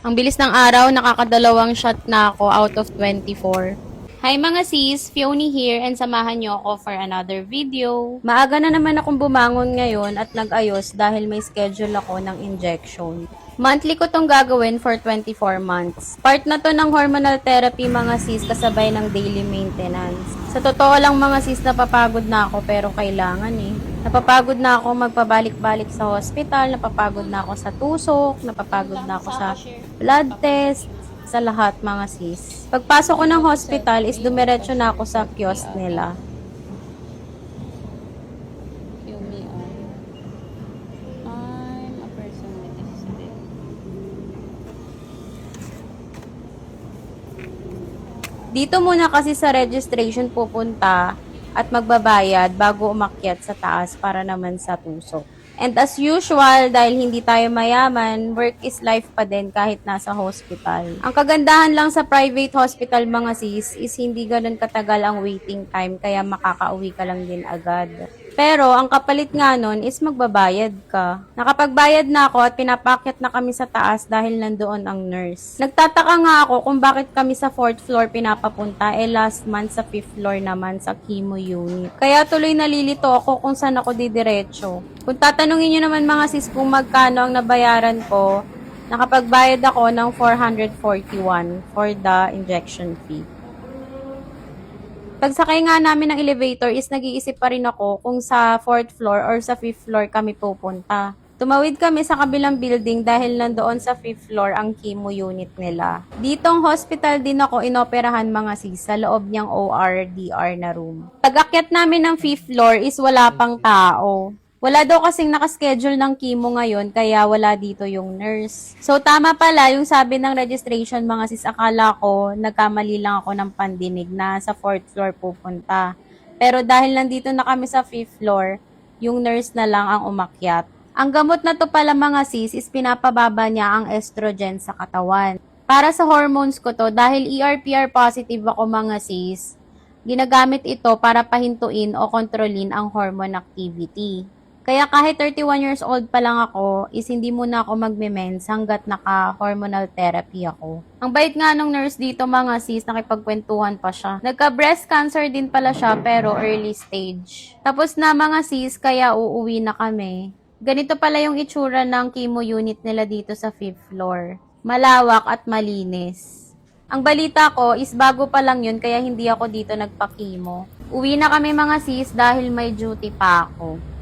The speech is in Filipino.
Ang bilis ng araw, nakakadalawang shot na ako out of 24. Hi mga sis, Fiona here and samahan niyo ako for another video. Maaga na naman akong bumangon ngayon at nag-ayos dahil may schedule ako ng injection. Monthly ko tong gagawin for 24 months. Part na to ng hormonal therapy mga sis kasabay ng daily maintenance. Sa totoo lang mga sis, napapagod na ako pero kailangan eh. Napapagod na ako magpabalik-balik sa hospital, napapagod na ako sa tusok, napapagod na ako sa blood test, sa lahat mga sis. Pagpasok ko ng hospital is dumiretso na ako sa kiosk nila. I'm a person with disability. Dito muna kasi sa registration pupunta at magbabayad bago umakyat sa taas para naman sa tusok. And as usual, dahil hindi tayo mayaman, work is life pa din kahit nasa hospital. Ang kagandahan lang sa private hospital mga sis is hindi ganun katagal ang waiting time kaya makakauwi ka lang din agad. Pero ang kapalit nga nun is magbabayad ka. Nakapagbayad na ako at pinapakyat na kami sa taas dahil nandoon ang nurse. Nagtataka nga ako kung bakit kami sa 4th floor pinapapunta last month sa 5th floor naman sa chemo unit. Kaya tuloy nalilito ako kung saan ako didiretso. Kung tatanungin nyo naman mga sis kung magkano ang nabayaran ko, nakapagbayad ako ng 441 for the injection fee. Pagsakay nga namin ng elevator is nag-iisip pa rin ako kung sa 4th floor or sa 5th floor kami pupunta. Tumawid kami sa kabilang building dahil nandoon sa 5th floor ang chemo unit nila. Ditong hospital din ako inoperahan mga sis sa loob niyang OR-DR na room. Pag-akyat namin ng 5th floor is wala pang tao. Wala daw kasing nakaschedule ng chemo ngayon kaya wala dito yung nurse. So tama pala yung sabi ng registration mga sis, akala ko nagkamali lang ako ng pandinig na sa 4th floor pupunta. Pero dahil nandito na kami sa 5th floor, yung nurse na lang ang umakyat. Ang gamot na to pala mga sis is pinapababa niya ang estrogen sa katawan. Para sa hormones ko to, dahil ERPR positive ako mga sis, ginagamit ito para pahintuin o kontrolin ang hormone activity. Kaya kahit 31 years old pa lang ako, is hindi muna ako magme-mens hanggat naka-hormonal therapy ako. Ang bait nga nung nurse dito mga sis, nakipagkwentuhan pa siya. Nagka-breast cancer din pala siya pero early stage. Tapos na mga sis, kaya uuwi na kami. Ganito pala yung itsura ng chemo unit nila dito sa 5th floor. Malawak at malinis. Ang balita ko is bago pa lang yun kaya hindi ako dito nagpa-chemo. Uwi na kami mga sis dahil may duty pa ako.